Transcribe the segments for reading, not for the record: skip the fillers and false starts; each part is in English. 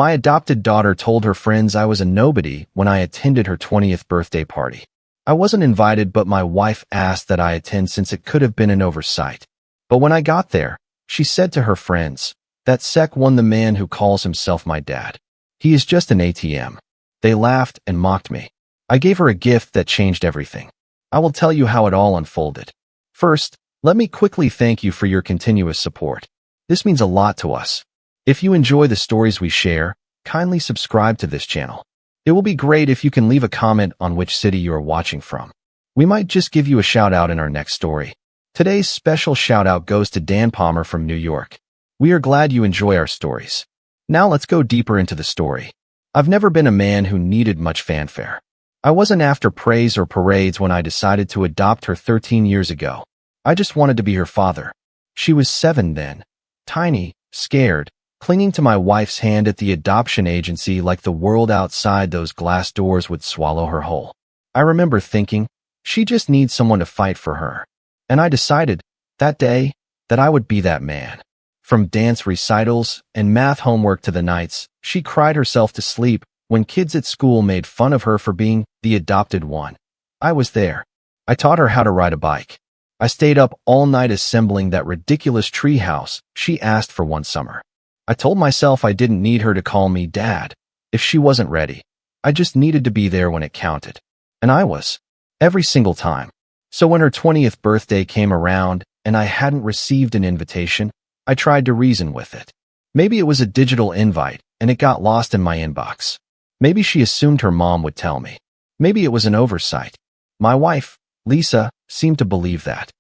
My adopted daughter told her friends I was a nobody when I attended her 20th birthday party. I wasn't invited, but my wife asked that I attend since it could have been an oversight. But when I got there, she said to her friends, "That sec won the man who calls himself my dad. He is just an ATM." They laughed and mocked me. I gave her a gift that changed everything. I will tell you how it all unfolded. First, let me quickly thank you for your continuous support. This means a lot to us. If you enjoy the stories we share, kindly subscribe to this channel. It will be great if you can leave a comment on which city you are watching from. We might just give you a shout out in our next story. Today's special shout out goes to Dan Palmer from New York. We are glad you enjoy our stories. Now let's go deeper into the story. I've never been a man who needed much fanfare. I wasn't after praise or parades when I decided to adopt her 13 years ago. I just wanted to be her father. She was 7 then, tiny, scared, clinging to my wife's hand at the adoption agency like the world outside those glass doors would swallow her whole. I remember thinking, she just needs someone to fight for her. And I decided, that day, that I would be that man. From dance recitals and math homework to the nights she cried herself to sleep when kids at school made fun of her for being the adopted one. I was there. I taught her how to ride a bike. I stayed up all night assembling that ridiculous treehouse she asked for one summer. I told myself I didn't need her to call me dad if she wasn't ready. I just needed to be there when it counted. And I was. Every single time. So when her 20th birthday came around and I hadn't received an invitation, I tried to reason with it. Maybe it was a digital invite and it got lost in my inbox. Maybe she assumed her mom would tell me. Maybe it was an oversight. My wife, Lisa, seemed to believe that.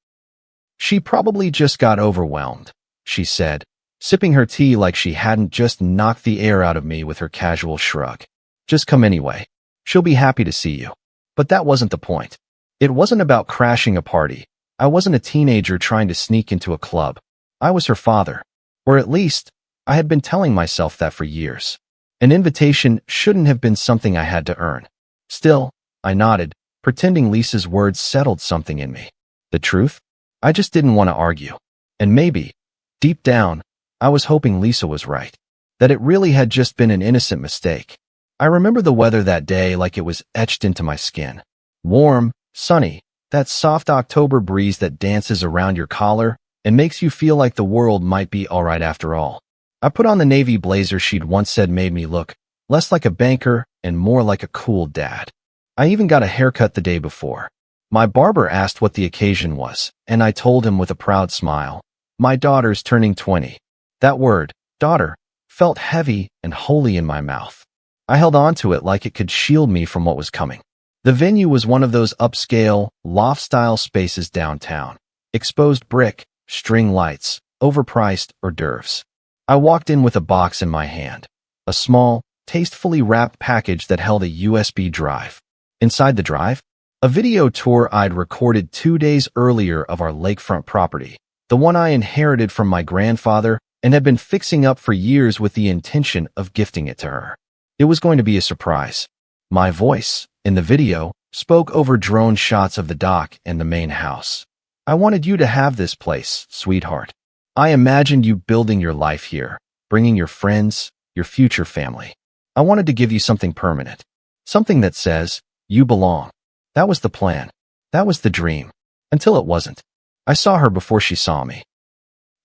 She probably just got overwhelmed, she said, sipping her tea like she hadn't just knocked the air out of me with her casual shrug. Just come anyway. She'll be happy to see you. But that wasn't the point. It wasn't about crashing a party. I wasn't a teenager trying to sneak into a club. I was her father. Or at least, I had been telling myself that for years. An invitation shouldn't have been something I had to earn. Still, I nodded, pretending Lisa's words settled something in me. The truth? I just didn't want to argue. And maybe, deep down, I was hoping Lisa was right. That it really had just been an innocent mistake. I remember the weather that day like it was etched into my skin. Warm, sunny, that soft October breeze that dances around your collar and makes you feel like the world might be all right after all. I put on the navy blazer she'd once said made me look less like a banker and more like a cool dad. I even got a haircut the day before. My barber asked what the occasion was, and I told him with a proud smile, my daughter's turning 20. That word, daughter, felt heavy and holy in my mouth. I held on to it like it could shield me from what was coming. The venue was one of those upscale, loft-style spaces downtown. Exposed brick, string lights, overpriced hors d'oeuvres. I walked in with a box in my hand. A small, tastefully wrapped package that held a USB drive. Inside the drive, a video tour I'd recorded 2 days earlier of our lakefront property, the one I inherited from my grandfather and had been fixing up for years with the intention of gifting it to her. It was going to be a surprise. My voice, in the video, spoke over drone shots of the dock and the main house. I wanted you to have this place, sweetheart. I imagined you building your life here, bringing your friends, your future family. I wanted to give you something permanent. Something that says, you belong. That was the plan. That was the dream. Until it wasn't. I saw her before she saw me.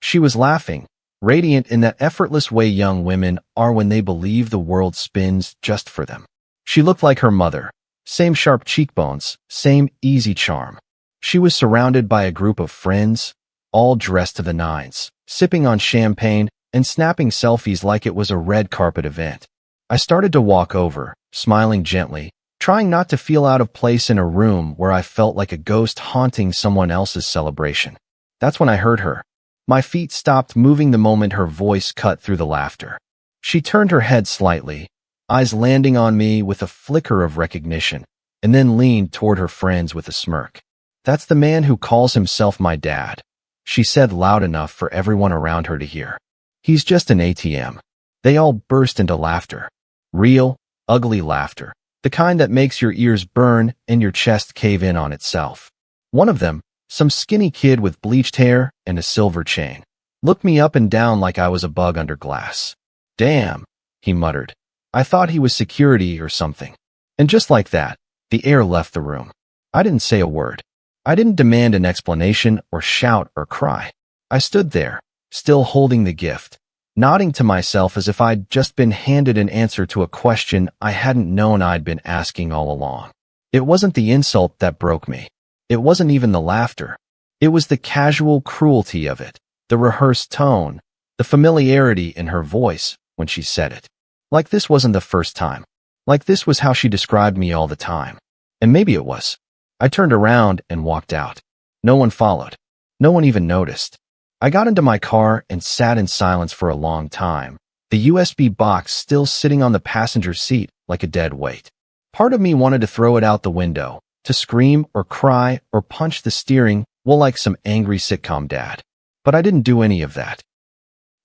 She was laughing, radiant in that effortless way young women are when they believe the world spins just for them. She looked like her mother. Same sharp cheekbones, same easy charm. She was surrounded by a group of friends, all dressed to the nines, sipping on champagne and snapping selfies like it was a red carpet event. I started to walk over, smiling gently, trying not to feel out of place in a room where I felt like a ghost haunting someone else's celebration. That's when I heard her. My feet stopped moving the moment her voice cut through the laughter. She turned her head slightly, eyes landing on me with a flicker of recognition, and then leaned toward her friends with a smirk. That's the man who calls himself my dad, she said loud enough for everyone around her to hear. He's just an ATM. They all burst into laughter. Real, ugly laughter. The kind that makes your ears burn and your chest cave in on itself. One of them, some skinny kid with bleached hair and a silver chain, looked me up and down like I was a bug under glass. Damn, he muttered. I thought he was security or something. And just like that, the air left the room. I didn't say a word. I didn't demand an explanation or shout or cry. I stood there, still holding the gift, nodding to myself as if I'd just been handed an answer to a question I hadn't known I'd been asking all along. It wasn't the insult that broke me. It wasn't even the laughter. It was the casual cruelty of it, the rehearsed tone, the familiarity in her voice when she said it. Like this wasn't the first time. Like this was how she described me all the time. And maybe it was. I turned around and walked out. No one followed. No one even noticed. I got into my car and sat in silence for a long time, the USB box still sitting on the passenger seat like a dead weight. Part of me wanted to throw it out the window, to scream or cry or punch the steering wheel like some angry sitcom dad. But I didn't do any of that.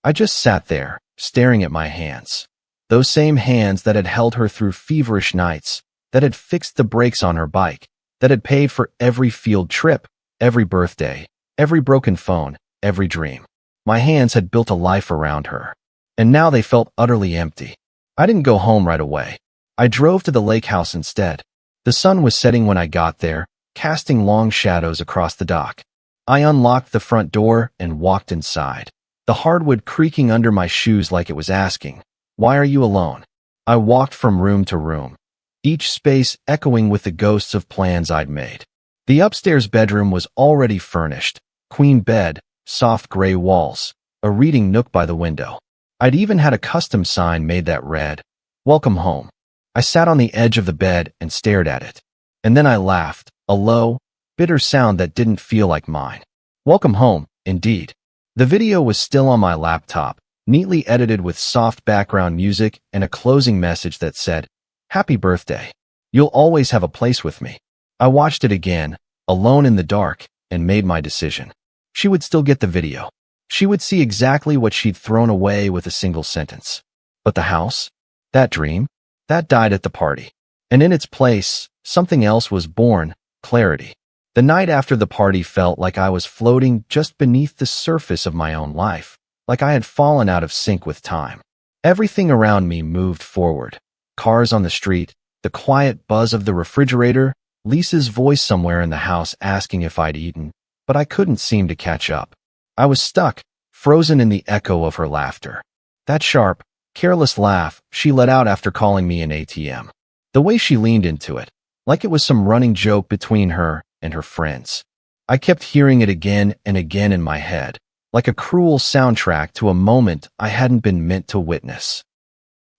I just sat there, staring at my hands. Those same hands that had held her through feverish nights, that had fixed the brakes on her bike, that had paid for every field trip, every birthday, every broken phone, every dream. My hands had built a life around her, and now they felt utterly empty. I didn't go home right away. I drove to the lake house instead. The sun was setting when I got there, casting long shadows across the dock. I unlocked the front door and walked inside, the hardwood creaking under my shoes like it was asking, "Why are you alone?" I walked from room to room, each space echoing with the ghosts of plans I'd made. The upstairs bedroom was already furnished, queen bed, soft gray walls, a reading nook by the window. I'd even had a custom sign made that read, "Welcome home." I sat on the edge of the bed and stared at it. And then I laughed, a low, bitter sound that didn't feel like mine. Welcome home, indeed. The video was still on my laptop, neatly edited with soft background music and a closing message that said, "Happy birthday. You'll always have a place with me." I watched it again, alone in the dark, and made my decision. She would still get the video. She would see exactly what she'd thrown away with a single sentence. But the house? That dream? That died at the party. And in its place, something else was born, clarity. The night after the party felt like I was floating just beneath the surface of my own life, like I had fallen out of sync with time. Everything around me moved forward. Cars on the street, the quiet buzz of the refrigerator, Lisa's voice somewhere in the house asking if I'd eaten, but I couldn't seem to catch up. I was stuck, frozen in the echo of her laughter. That sharp, careless laugh she let out after calling me an ATM. The way she leaned into it, like it was some running joke between her and her friends. I kept hearing it again and again in my head, like a cruel soundtrack to a moment I hadn't been meant to witness.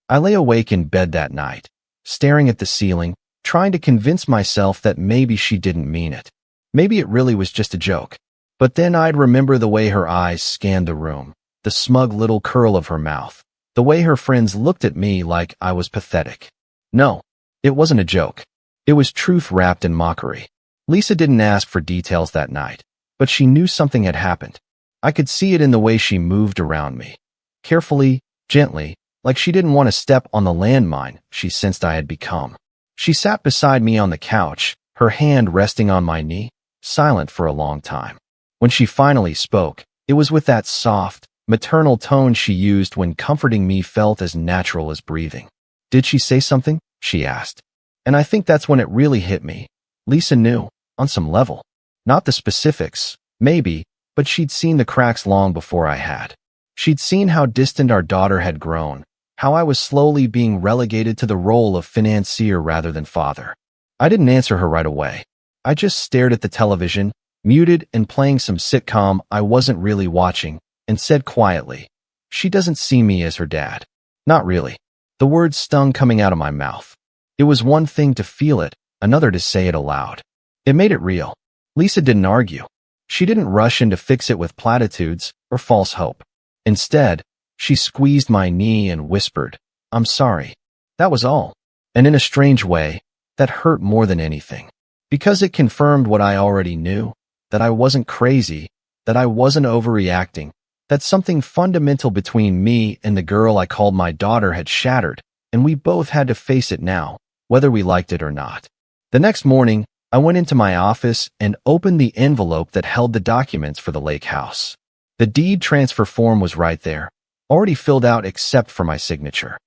I lay awake in bed that night, staring at the ceiling, trying to convince myself that maybe she didn't mean it. Maybe it really was just a joke. But then I'd remember the way her eyes scanned the room, the smug little curl of her mouth, the way her friends looked at me like I was pathetic. No, it wasn't a joke. It was truth wrapped in mockery. Lisa didn't ask for details that night, but she knew something had happened. I could see it in the way she moved around me. Carefully, gently, like she didn't want to step on the landmine she sensed I had become. She sat beside me on the couch, her hand resting on my knee, silent for a long time. When she finally spoke, it was with that soft, maternal tone she used when comforting me felt as natural as breathing. "Did she say something?" she asked. And I think that's when it really hit me. Lisa knew, on some level. Not the specifics, maybe, but she'd seen the cracks long before I had. She'd seen how distant our daughter had grown, how I was slowly being relegated to the role of financier rather than father. I didn't answer her right away. I just stared at the television, muted and playing some sitcom I wasn't really watching, and said quietly, "She doesn't see me as her dad." Not really. The words stung coming out of my mouth. It was one thing to feel it, another to say it aloud. It made it real. Lisa didn't argue. She didn't rush in to fix it with platitudes or false hope. Instead, she squeezed my knee and whispered, "I'm sorry." That was all. And in a strange way, that hurt more than anything. Because it confirmed what I already knew, that I wasn't crazy, that I wasn't overreacting, that something fundamental between me and the girl I called my daughter had shattered, and we both had to face it now, whether we liked it or not. The next morning, I went into my office and opened the envelope that held the documents for the lake house. The deed transfer form was right there, already filled out except for my signature.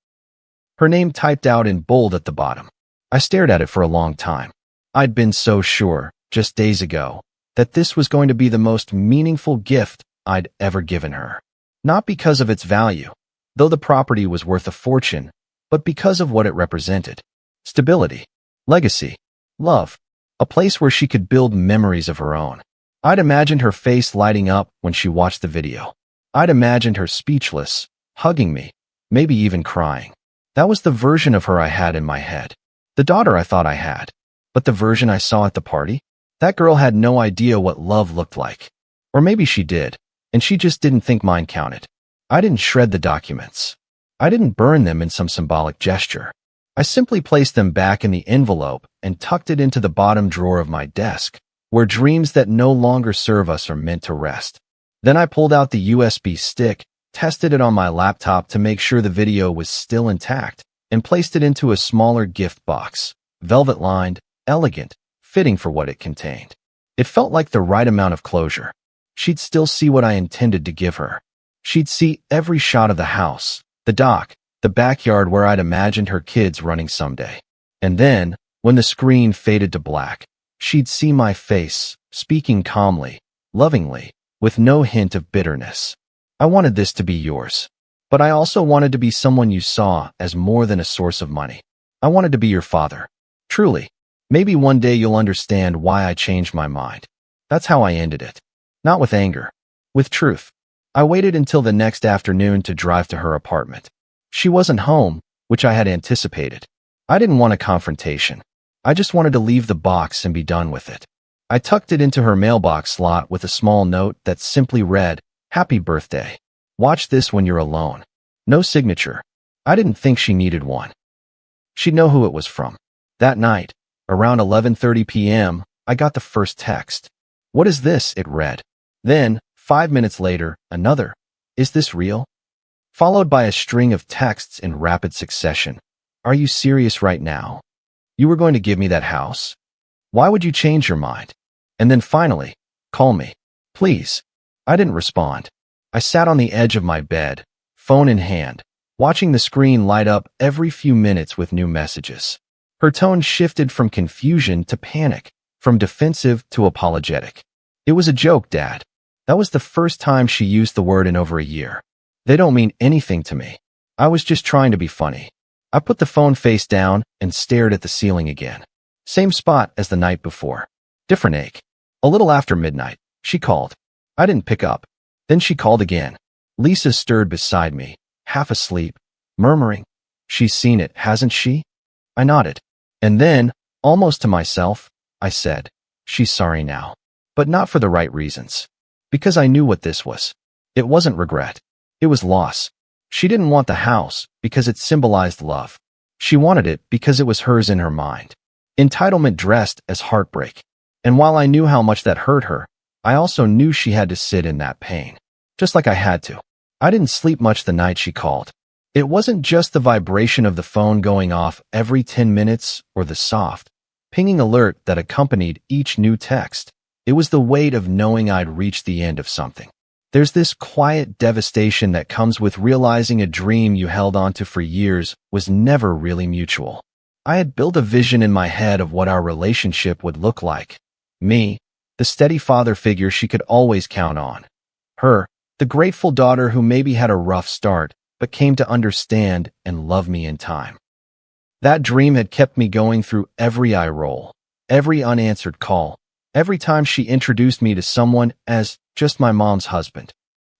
Her name typed out in bold at the bottom. I stared at it for a long time. I'd been so sure, just days ago, that this was going to be the most meaningful gift I'd ever given her. Not because of its value, though the property was worth a fortune, but because of what it represented. Stability, legacy, love, a place where she could build memories of her own. I'd imagined her face lighting up when she watched the video. I'd imagined her speechless, hugging me, maybe even crying. That was the version of her I had in my head. The daughter I thought I had. But the version I saw at the party? That girl had no idea what love looked like. Or maybe she did, and she just didn't think mine counted. I didn't shred the documents. I didn't burn them in some symbolic gesture. I simply placed them back in the envelope and tucked it into the bottom drawer of my desk, where dreams that no longer serve us are meant to rest. Then I pulled out the USB stick, tested it on my laptop to make sure the video was still intact, and placed it into a smaller gift box, velvet-lined, elegant, fitting for what it contained. It felt like the right amount of closure. She'd still see what I intended to give her. She'd see every shot of the house, the dock, the backyard where I'd imagined her kids running someday. And then, when the screen faded to black, she'd see my face, speaking calmly, lovingly, with no hint of bitterness. I wanted this to be yours. But I also wanted to be someone you saw as more than a source of money. I wanted to be your father. Truly. Maybe one day you'll understand why I changed my mind. That's how I ended it. Not with anger. With truth. I waited until the next afternoon to drive to her apartment. She wasn't home, which I had anticipated. I didn't want a confrontation. I just wanted to leave the box and be done with it. I tucked it into her mailbox slot with a small note that simply read, "Happy birthday. Watch this when you're alone." No signature. I didn't think she needed one. She'd know who it was from. That night, around 11:30 p.m., I got the first text. "What is this?" it read. Then, 5 minutes later, another. "Is this real?" Followed by a string of texts in rapid succession. "Are you serious right now? You were going to give me that house? Why would you change your mind?" And then finally, "Call me, please." I didn't respond. I sat on the edge of my bed, phone in hand, watching the screen light up every few minutes with new messages. Her tone shifted from confusion to panic, from defensive to apologetic. "It was a joke, Dad." That was the first time she used the word in over a year. "They don't mean anything to me. I was just trying to be funny." I put the phone face down and stared at the ceiling again. Same spot as the night before. Different ache. A little after midnight, she called. I didn't pick up. Then she called again. Lisa stirred beside me, half asleep, murmuring, "She's seen it, hasn't she?" I nodded. And then, almost to myself, I said, "She's sorry now." But not for the right reasons. Because I knew what this was. It wasn't regret. It was loss. She didn't want the house because it symbolized love. She wanted it because it was hers in her mind. Entitlement dressed as heartbreak. And while I knew how much that hurt her, I also knew she had to sit in that pain. Just like I had to. I didn't sleep much the night she called. It wasn't just the vibration of the phone going off every 10 minutes or the soft, pinging alert that accompanied each new text. It was the weight of knowing I'd reached the end of something. There's this quiet devastation that comes with realizing a dream you held onto for years was never really mutual. I had built a vision in my head of what our relationship would look like. Me, the steady father figure she could always count on. Her, the grateful daughter who maybe had a rough start, but came to understand and love me in time. That dream had kept me going through every eye roll, every unanswered call, every time she introduced me to someone as just my mom's husband.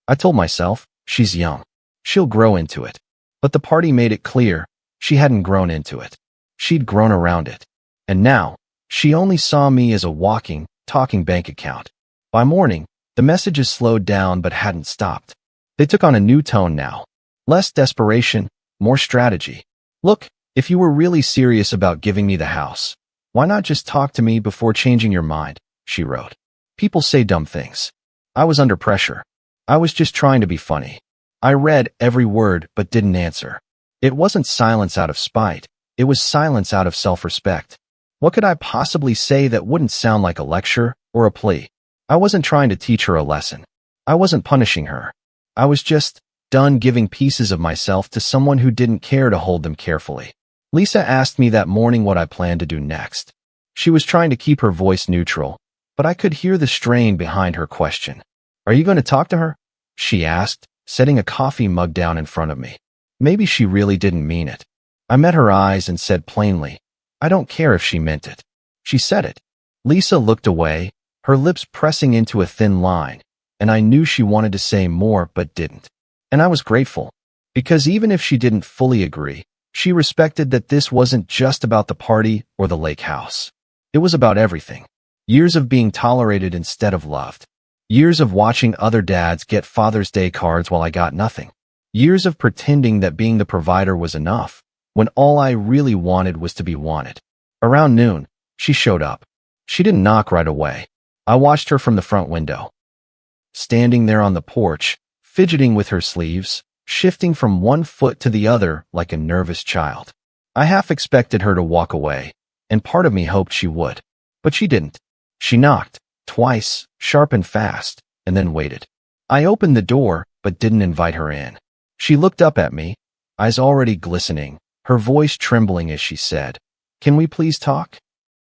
I told myself, she's young. She'll grow into it. But the party made it clear, she hadn't grown into it. She'd grown around it. And now, she only saw me as a walking, talking bank account. By morning, the messages slowed down but hadn't stopped. They took on a new tone now. Less desperation, more strategy. "Look, if you were really serious about giving me the house, why not just talk to me before changing your mind?" she wrote. "People say dumb things." I was under pressure. I was just trying to be funny. I read every word but didn't answer. It wasn't silence out of spite. It was silence out of self-respect. What could I possibly say that wouldn't sound like a lecture or a plea? I wasn't trying to teach her a lesson. I wasn't punishing her. I was just done giving pieces of myself to someone who didn't care to hold them carefully. Lisa asked me that morning what I planned to do next. She was trying to keep her voice neutral, but I could hear the strain behind her question. "Are you going to talk to her?" she asked, setting a coffee mug down in front of me. Maybe she really didn't mean it. I met her eyes and said plainly, "I don't care if she meant it." She said it. Lisa looked away, her lips pressing into a thin line, and I knew she wanted to say more but didn't. And I was grateful, because even if she didn't fully agree, she respected that this wasn't just about the party or the lake house. It was about everything. Years of being tolerated instead of loved. Years of watching other dads get Father's Day cards while I got nothing. Years of pretending that being the provider was enough, when all I really wanted was to be wanted. Around noon, she showed up. She didn't knock right away. I watched her from the front window. Standing there on the porch, fidgeting with her sleeves, shifting from one foot to the other like a nervous child. I half expected her to walk away, and part of me hoped she would. But she didn't. She knocked, twice, sharp and fast, and then waited. I opened the door, but didn't invite her in. She looked up at me, eyes already glistening, her voice trembling as she said, "Can we please talk?"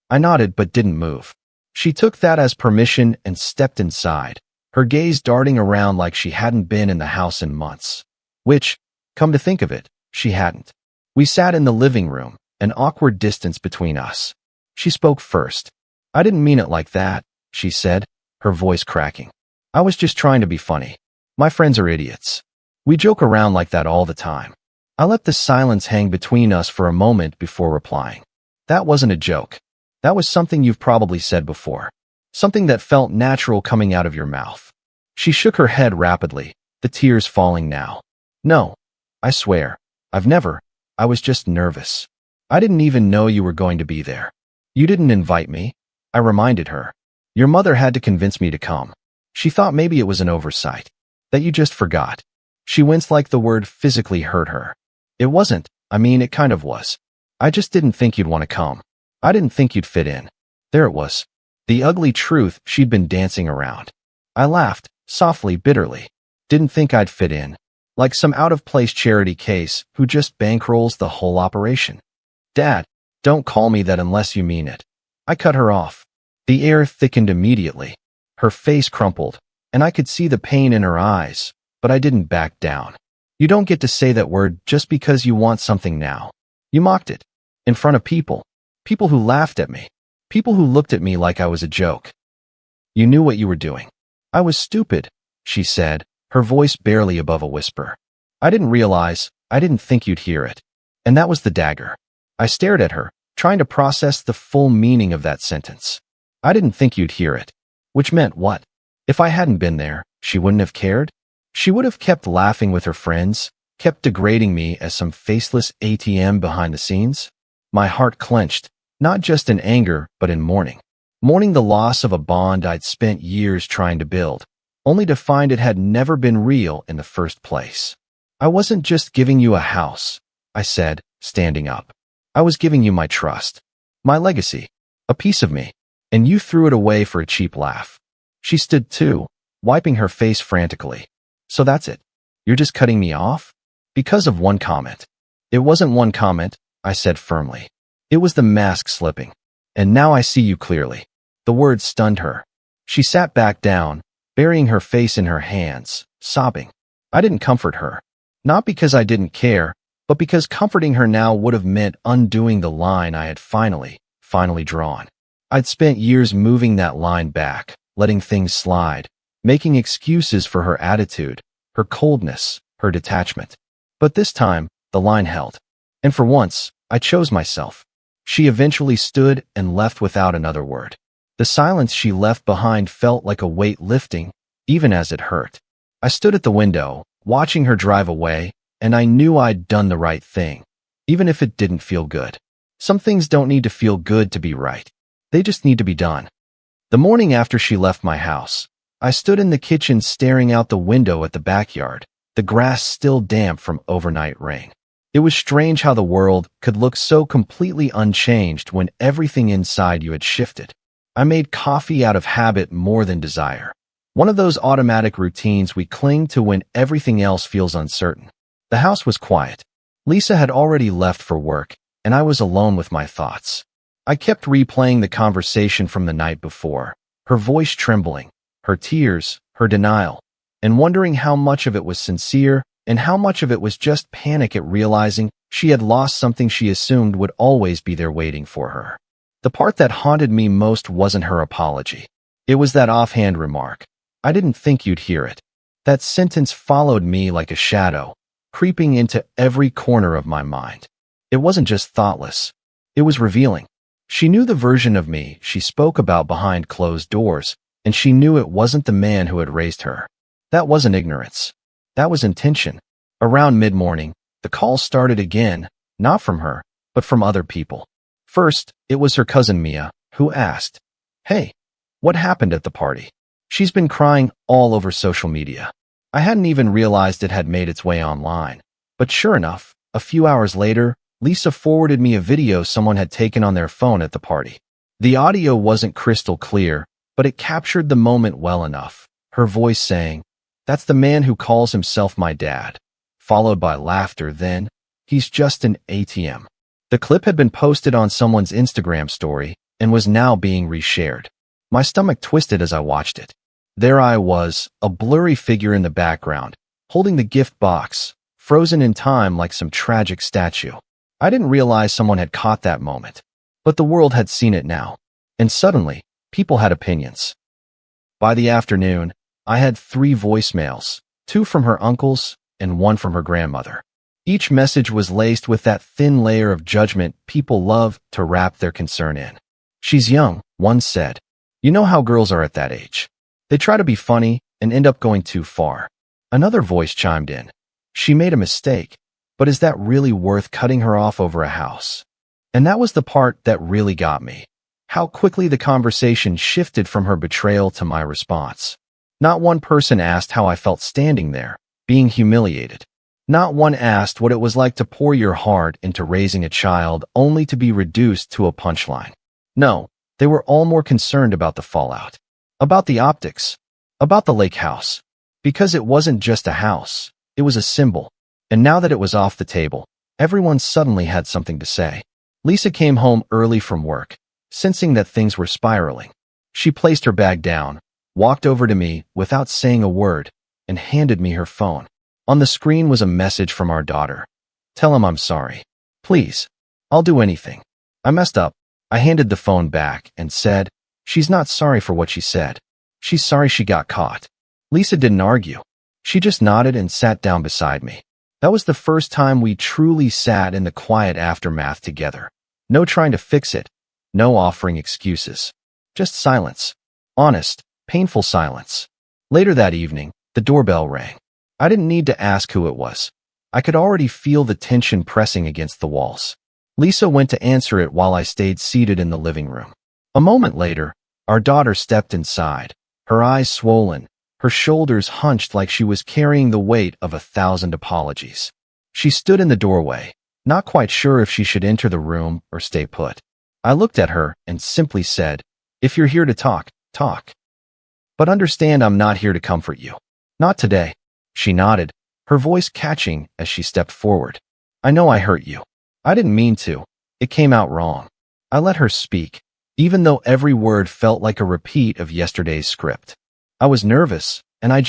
I nodded but didn't move. She took that as permission and stepped inside, her gaze darting around like she hadn't been in the house in months. Which, come to think of it, she hadn't. We sat in the living room, an awkward distance between us. She spoke first. "I didn't mean it like that," she said, her voice cracking. "I was just trying to be funny. My friends are idiots. We joke around like that all the time." I let the silence hang between us for a moment before replying. "That wasn't a joke. That was something you've probably said before. Something that felt natural coming out of your mouth." She shook her head rapidly, the tears falling now. "No, I swear, I've never. I was just nervous. I didn't even know you were going to be there. You didn't invite me," I reminded her. "Your mother had to convince me to come. She thought maybe it was an oversight. That you just forgot." She winced like the word physically hurt her. "It wasn't. I mean, it kind of was. I just didn't think you'd want to come. I didn't think you'd fit in." There it was. The ugly truth she'd been dancing around. I laughed, softly, bitterly. Didn't think I'd fit in. Like some out-of-place charity case who just bankrolls the whole operation. "Dad, don't call me that unless you mean it." I cut her off. The air thickened immediately. Her face crumpled, and I could see the pain in her eyes, but I didn't back down. "You don't get to say that word just because you want something now. You mocked it. In front of people. People who laughed at me. People who looked at me like I was a joke. You knew what you were doing." "I was stupid," she said, her voice barely above a whisper. "I didn't realize, I didn't think you'd hear it." And that was the dagger. I stared at her, trying to process the full meaning of that sentence. "I didn't think you'd hear it." Which meant what? If I hadn't been there, she wouldn't have cared? She would have kept laughing with her friends, kept degrading me as some faceless ATM behind the scenes? My heart clenched, not just in anger, but in mourning. Mourning the loss of a bond I'd spent years trying to build, only to find it had never been real in the first place. "I wasn't just giving you a house," I said, standing up. "I was giving you my trust. My legacy. A piece of me. And you threw it away for a cheap laugh." She stood too, wiping her face frantically. "So that's it. You're just cutting me off?" "Because of one comment." "It wasn't one comment," I said firmly. "It was the mask slipping. And now I see you clearly." The words stunned her. She sat back down, burying her face in her hands, sobbing. I didn't comfort her. Not because I didn't care, but because comforting her now would have meant undoing the line I had finally drawn. I'd spent years moving that line back, letting things slide, making excuses for her attitude, her coldness, her detachment. But this time, the line held. And for once, I chose myself. She eventually stood and left without another word. The silence she left behind felt like a weight lifting, even as it hurt. I stood at the window, watching her drive away, and I knew I'd done the right thing, even if it didn't feel good. Some things don't need to feel good to be right. They just need to be done. The morning after she left my house, I stood in the kitchen staring out the window at the backyard, the grass still damp from overnight rain. It was strange how the world could look so completely unchanged when everything inside you had shifted. I made coffee out of habit more than desire. One of those automatic routines we cling to when everything else feels uncertain. The house was quiet. Lisa had already left for work, and I was alone with my thoughts. I kept replaying the conversation from the night before, her voice trembling, her tears, her denial, and wondering how much of it was sincere and how much of it was just panic at realizing she had lost something she assumed would always be there waiting for her. The part that haunted me most wasn't her apology. It was that offhand remark, "I didn't think you'd hear it." That sentence followed me like a shadow, creeping into every corner of my mind. It wasn't just thoughtless. It was revealing. She knew the version of me she spoke about behind closed doors, and she knew it wasn't the man who had raised her. That wasn't ignorance. That was intention. Around mid-morning, the calls started again, not from her, but from other people. First, it was her cousin Mia, who asked, "Hey, what happened at the party?" She's been crying all over social media. I hadn't even realized it had made its way online. But sure enough, a few hours later, Lisa forwarded me a video someone had taken on their phone at the party. The audio wasn't crystal clear, but it captured the moment well enough. Her voice saying, "That's the man who calls himself my dad," followed by laughter then, "He's just an ATM." The clip had been posted on someone's Instagram story and was now being reshared. My stomach twisted as I watched it. There I was, a blurry figure in the background, holding the gift box, frozen in time like some tragic statue. I didn't realize someone had caught that moment, but the world had seen it now, and suddenly, people had opinions. By the afternoon, I had 3 voicemails, 2 from her uncles and 1 from her grandmother. Each message was laced with that thin layer of judgment people love to wrap their concern in. "She's young," one said. "You know how girls are at that age. They try to be funny and end up going too far." Another voice chimed in. "She made a mistake, but is that really worth cutting her off over a house?" And that was the part that really got me. How quickly the conversation shifted from her betrayal to my response. Not one person asked how I felt standing there, being humiliated. Not one asked what it was like to pour your heart into raising a child only to be reduced to a punchline. No, they were all more concerned about the fallout, about the optics, about the lake house. Because it wasn't just a house, it was a symbol. And now that it was off the table, everyone suddenly had something to say. Lisa came home early from work, sensing that things were spiraling. She placed her bag down, walked over to me without saying a word, and handed me her phone. On the screen was a message from our daughter. "Tell him I'm sorry. Please. I'll do anything. I messed up." I handed the phone back and said, "She's not sorry for what she said. She's sorry she got caught." Lisa didn't argue. She just nodded and sat down beside me. That was the first time we truly sat in the quiet aftermath together. No trying to fix it. No offering excuses. Just silence. Honest, painful silence. Later that evening, the doorbell rang. I didn't need to ask who it was. I could already feel the tension pressing against the walls. Lisa went to answer it while I stayed seated in the living room. A moment later, our daughter stepped inside, her eyes swollen, her shoulders hunched like she was carrying the weight of 1,000 apologies. She stood in the doorway, not quite sure if she should enter the room or stay put. I looked at her and simply said, "If you're here to talk, talk. But understand I'm not here to comfort you. Not today." She nodded, her voice catching as she stepped forward. "I know I hurt you. I didn't mean to. It came out wrong." I let her speak, even though every word felt like a repeat of yesterday's script. I was nervous, and I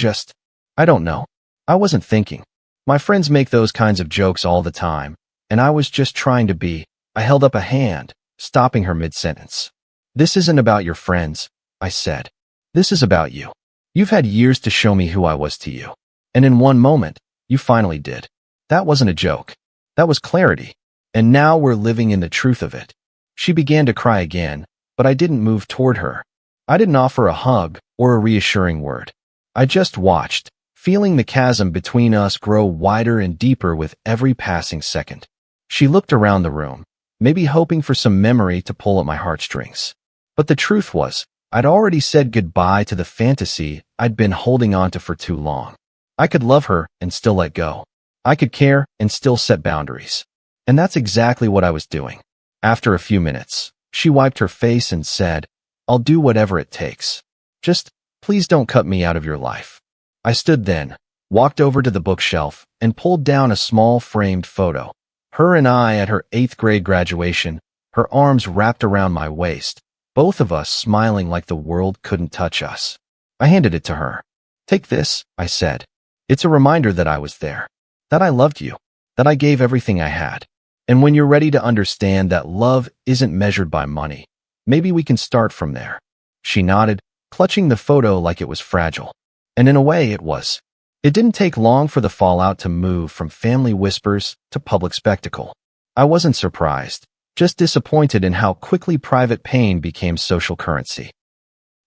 don't know. I wasn't thinking. My friends make those kinds of jokes all the time, and I was just trying to be. I held up a hand, stopping her mid-sentence. "This isn't about your friends," I said. "This is about you. You've had years to show me who I was to you. And in one moment, you finally did." That wasn't a joke. That was clarity. And now we're living in the truth of it. She began to cry again, but I didn't move toward her. I didn't offer a hug or a reassuring word. I just watched, feeling the chasm between us grow wider and deeper with every passing second. She looked around the room, maybe hoping for some memory to pull at my heartstrings. But the truth was, I'd already said goodbye to the fantasy I'd been holding on to for too long. I could love her and still let go. I could care and still set boundaries. And that's exactly what I was doing. After a few minutes, she wiped her face and said, "I'll do whatever it takes. Just Please don't cut me out of your life. I stood then, walked over to the bookshelf, and pulled down a small framed photo. Her and I at her 8th grade graduation, her arms wrapped around my waist, both of us smiling like the world couldn't touch us. I handed it to her. Take this, I said. It's a reminder that I was there, that I loved you, that I gave everything I had. And when you're ready to understand that love isn't measured by money, maybe we can start from there. She nodded, clutching the photo like it was fragile. And in a way, it was. It didn't take long for the fallout to move from family whispers to public spectacle. I wasn't surprised, just disappointed in how quickly private pain became social currency.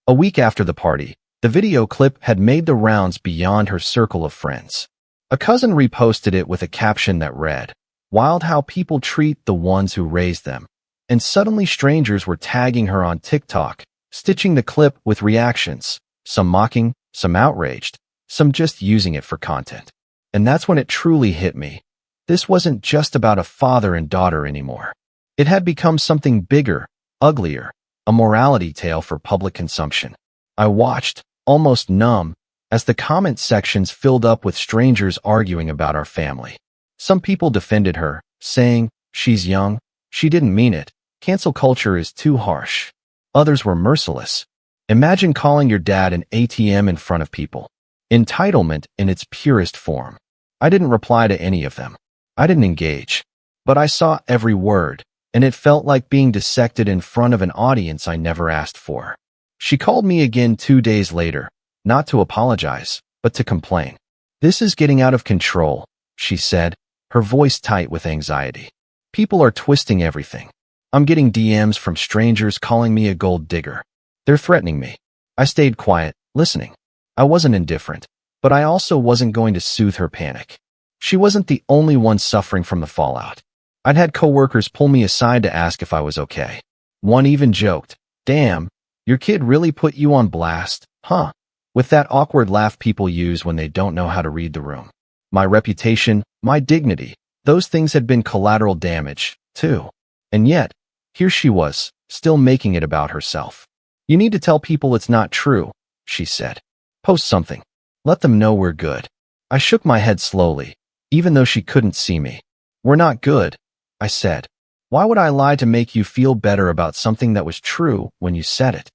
A week after the party, the video clip had made the rounds beyond her circle of friends. A cousin reposted it with a caption that read, "Wild how people treat the ones who raised them." And suddenly strangers were tagging her on TikTok, stitching the clip with reactions, some mocking, some outraged, some just using it for content. And that's when it truly hit me. This wasn't just about a father and daughter anymore. It had become something bigger, uglier, a morality tale for public consumption. I watched, almost numb, as the comment sections filled up with strangers arguing about our family. Some people defended her, saying, "She's young, she didn't mean it, cancel culture is too harsh." Others were merciless. Imagine calling your dad an ATM in front of people. Entitlement in its purest form. I didn't reply to any of them. I didn't engage. But I saw every word, and it felt like being dissected in front of an audience I never asked for. She called me again 2 days later, not to apologize, but to complain. "This is getting out of control," she said, her voice tight with anxiety. "People are twisting everything. I'm getting DMs from strangers calling me a gold digger. They're threatening me." I stayed quiet, listening. I wasn't indifferent, but I also wasn't going to soothe her panic. She wasn't the only one suffering from the fallout. I'd had coworkers pull me aside to ask if I was okay. One even joked, "Damn, your kid really put you on blast, huh?" With that awkward laugh people use when they don't know how to read the room. My reputation, my dignity, those things had been collateral damage, too. And yet, here she was, still making it about herself. "You need to tell people it's not true," she said. "Post something. Let them know we're good." I shook my head slowly, even though she couldn't see me. "We're not good," I said. "Why would I lie to make you feel better about something that was true when you said it?"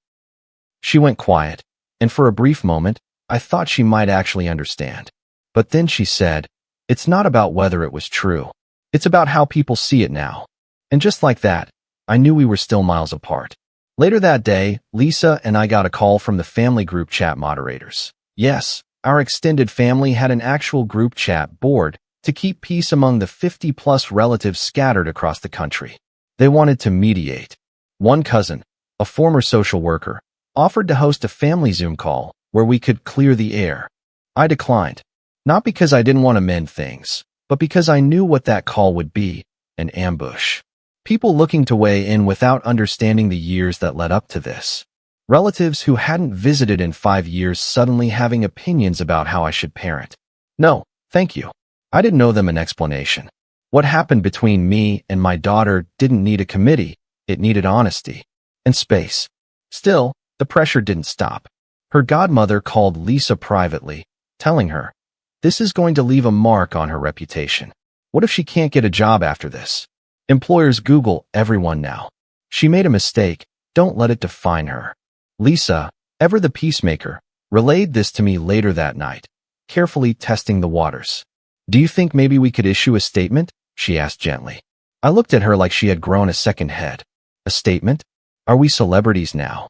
She went quiet, and for a brief moment, I thought she might actually understand. But then she said, "It's not about whether it was true. It's about how people see it now." And just like that, I knew we were still miles apart. Later that day, Lisa and I got a call from the family group chat moderators. Yes, our extended family had an actual group chat board to keep peace among the 50-plus relatives scattered across the country. They wanted to mediate. One cousin, a former social worker, offered to host a family Zoom call where we could clear the air. I declined, not because I didn't want to mend things, but because I knew what that call would be, an ambush. People looking to weigh in without understanding the years that led up to this. Relatives who hadn't visited in 5 years suddenly having opinions about how I should parent. No, thank you. I didn't owe them an explanation. What happened between me and my daughter didn't need a committee, it needed honesty and space. Still, the pressure didn't stop. Her godmother called Lisa privately, telling her, "This is going to leave a mark on her reputation. What if she can't get a job after this? Employers Google everyone now. She made a mistake, don't let it define her." Lisa, ever the peacemaker, relayed this to me later that night, carefully testing the waters. "Do you think maybe we could issue a statement?" she asked gently. I looked at her like she had grown a second head. "A statement? Are we celebrities now?"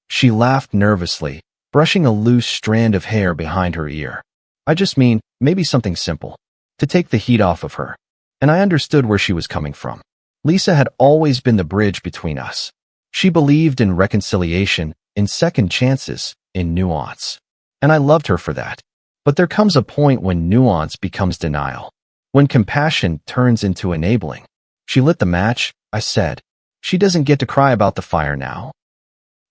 She laughed nervously, brushing a loose strand of hair behind her ear. "I just mean, maybe something simple, to take the heat off of her." And I understood where she was coming from. Lisa had always been the bridge between us. She believed in reconciliation, in second chances, in nuance. And I loved her for that. But there comes a point when nuance becomes denial, when compassion turns into enabling. "She lit the match," I said. "She doesn't get to cry about the fire now."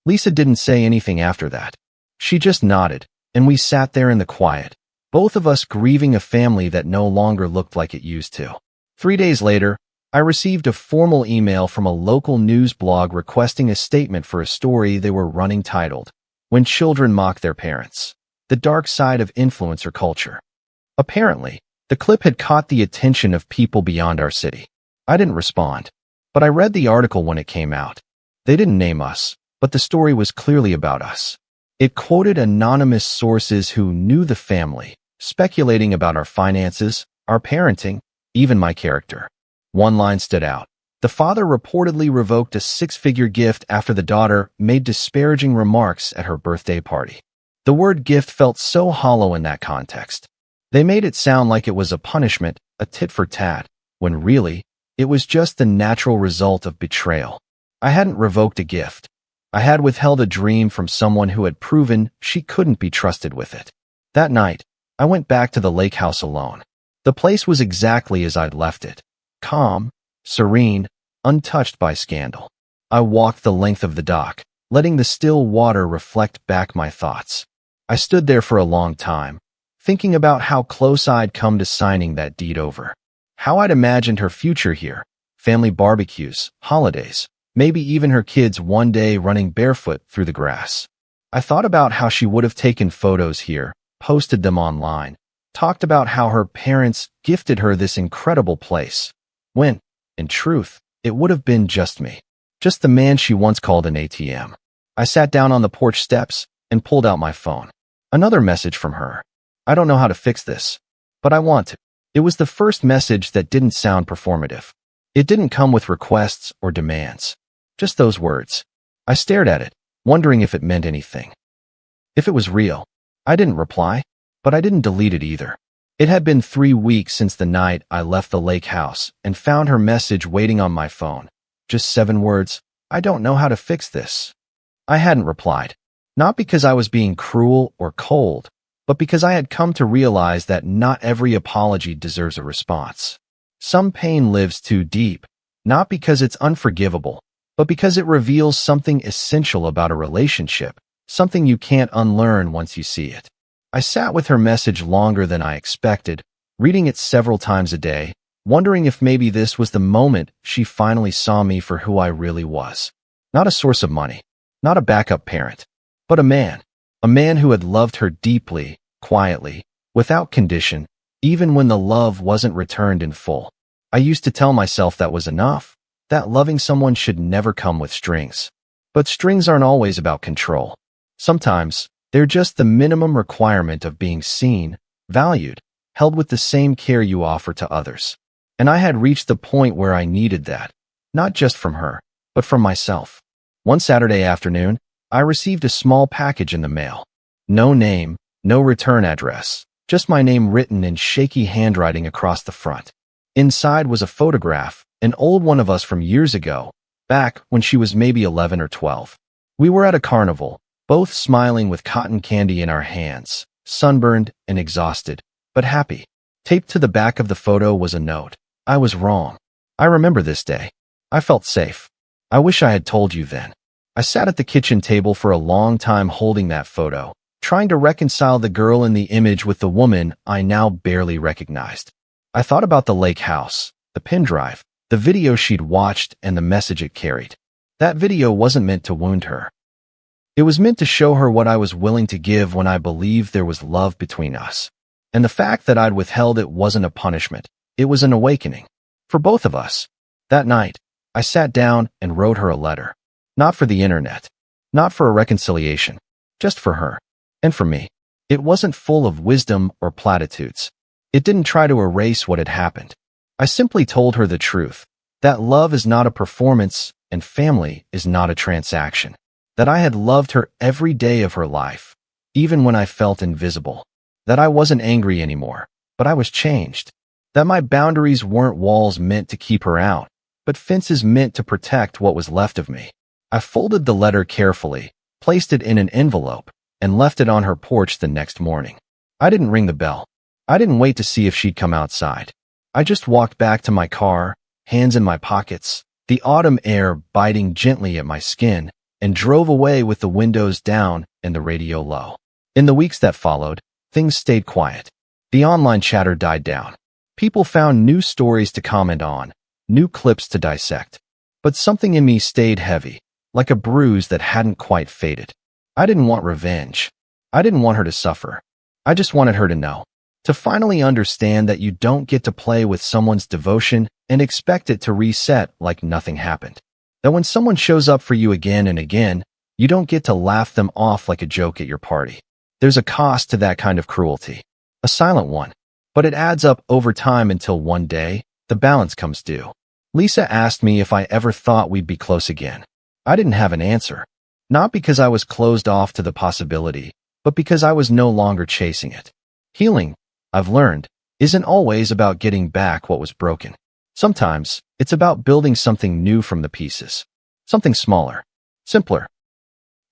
Lisa didn't say anything after that. She just nodded, and we sat there in the quiet, both of us grieving a family that no longer looked like it used to. 3 days later, I received a formal email from a local news blog requesting a statement for a story they were running titled, When children mock their parents. The dark side of influencer culture. Apparently, the clip had caught the attention of people beyond our city. I didn't respond, but I read the article when it came out. They didn't name us, but the story was clearly about us. It quoted anonymous sources who knew the family, speculating about our finances, our parenting, even my character. One line stood out. The father reportedly revoked a six-figure gift after the daughter made disparaging remarks at her birthday party. The word gift felt so hollow in that context. They made it sound like it was a punishment, a tit for tat, when really, it was just the natural result of betrayal. I hadn't revoked a gift. I had withheld a dream from someone who had proven she couldn't be trusted with it. That night, I went back to the lake house alone. The place was exactly as I'd left it. Calm, serene, untouched by scandal. I walked the length of the dock, letting the still water reflect back my thoughts. I stood there for a long time, thinking about how close I'd come to signing that deed over. How I'd imagined her future here, family barbecues, holidays, maybe even her kids one day running barefoot through the grass. I thought about how she would have taken photos here, posted them online, talked about how her parents gifted her this incredible place, when, in truth, it would have been just me. Just the man she once called an ATM. I sat down on the porch steps and pulled out my phone. Another message from her. I don't know how to fix this, but I want to. It was the first message that didn't sound performative. It didn't come with requests or demands. Just those words. I stared at it, wondering if it meant anything. If it was real. I didn't reply, but I didn't delete it either. It had been 3 weeks since the night I left the lake house and found her message waiting on my phone. Just 7 words. I don't know how to fix this. I hadn't replied. Not because I was being cruel or cold, but because I had come to realize that not every apology deserves a response. Some pain lives too deep, not because it's unforgivable, but because it reveals something essential about a relationship, something you can't unlearn once you see it. I sat with her message longer than I expected, reading it several times a day, wondering if maybe this was the moment she finally saw me for who I really was. Not a source of money, not a backup parent, but a man who had loved her deeply, quietly, without condition, even when the love wasn't returned in full. I used to tell myself that was enough, that loving someone should never come with strings. But strings aren't always about control. Sometimes, they're just the minimum requirement of being seen, valued, held with the same care you offer to others. And I had reached the point where I needed that, not just from her, but from myself. One Saturday afternoon, I received a small package in the mail. No name, no return address, just my name written in shaky handwriting across the front. Inside was a photograph, an old one of us from years ago, back when she was maybe 11 or 12. We were at a carnival, both smiling with cotton candy in our hands, sunburned and exhausted, but happy. Taped to the back of the photo was a note. I was wrong. I remember this day. I felt safe. I wish I had told you then. I sat at the kitchen table for a long time holding that photo, trying to reconcile the girl in the image with the woman I now barely recognized. I thought about the lake house, the pen drive, the video she'd watched, and the message it carried. That video wasn't meant to wound her. It was meant to show her what I was willing to give when I believed there was love between us. And the fact that I'd withheld it wasn't a punishment. It was an awakening. For both of us. That night, I sat down and wrote her a letter. Not for the internet. Not for a reconciliation. Just for her. And for me. It wasn't full of wisdom or platitudes. It didn't try to erase what had happened. I simply told her the truth. That love is not a performance and family is not a transaction. That I had loved her every day of her life, even when I felt invisible. That I wasn't angry anymore, but I was changed. That my boundaries weren't walls meant to keep her out, but fences meant to protect what was left of me. I folded the letter carefully, placed it in an envelope, and left it on her porch the next morning. I didn't ring the bell. I didn't wait to see if she'd come outside. I just walked back to my car, hands in my pockets, the autumn air biting gently at my skin, and drove away with the windows down and the radio low. In the weeks that followed, things stayed quiet. The online chatter died down. People found new stories to comment on, new clips to dissect. But something in me stayed heavy, like a bruise that hadn't quite faded. I didn't want revenge. I didn't want her to suffer. I just wanted her to know. To finally understand that you don't get to play with someone's devotion and expect it to reset like nothing happened. That when someone shows up for you again and again, you don't get to laugh them off like a joke at your party. There's a cost to that kind of cruelty. A silent one. But it adds up over time until one day, the balance comes due. Lisa asked me if I ever thought we'd be close again. I didn't have an answer. Not because I was closed off to the possibility, but because I was no longer chasing it. Healing, I've learned, isn't always about getting back what was broken. Sometimes, it's about building something new from the pieces. Something smaller. Simpler.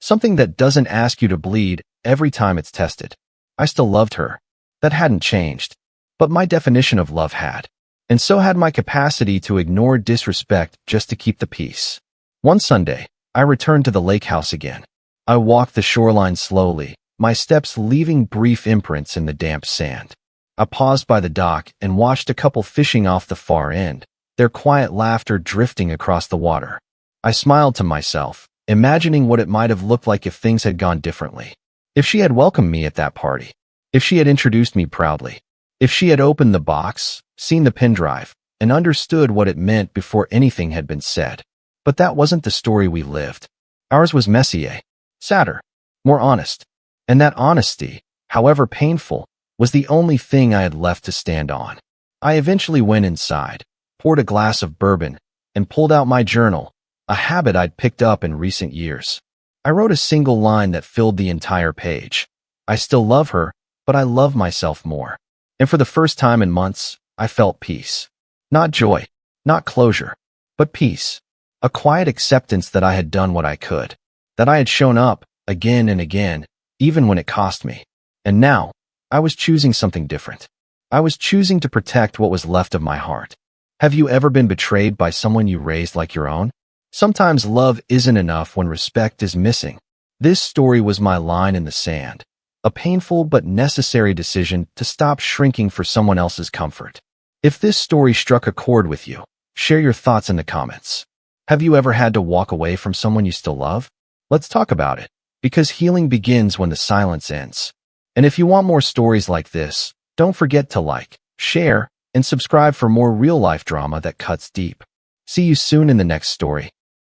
Something that doesn't ask you to bleed every time it's tested. I still loved her. That hadn't changed. But my definition of love had. And so had my capacity to ignore disrespect just to keep the peace. One Sunday, I returned to the lake house again. I walked the shoreline slowly, my steps leaving brief imprints in the damp sand. I paused by the dock and watched a couple fishing off the far end, their quiet laughter drifting across the water. I smiled to myself, imagining what it might have looked like if things had gone differently. If she had welcomed me at that party. If she had introduced me proudly. If she had opened the box, seen the pin drive, and understood what it meant before anything had been said. But that wasn't the story we lived. Ours was messier, sadder, more honest. And that honesty, however painful, was the only thing I had left to stand on. I eventually went inside, poured a glass of bourbon, and pulled out my journal, a habit I'd picked up in recent years. I wrote a single line that filled the entire page. I still love her, but I love myself more. And for the first time in months, I felt peace. Not joy, not closure, but peace. A quiet acceptance that I had done what I could, that I had shown up again and again, even when it cost me. And now, I was choosing something different. I was choosing to protect what was left of my heart. Have you ever been betrayed by someone you raised like your own? Sometimes love isn't enough when respect is missing. This story was my line in the sand. A painful but necessary decision to stop shrinking for someone else's comfort. If this story struck a chord with you, share your thoughts in the comments. Have you ever had to walk away from someone you still love? Let's talk about it, because healing begins when the silence ends. And if you want more stories like this, don't forget to like, share, and subscribe for more real-life drama that cuts deep. See you soon in the next story.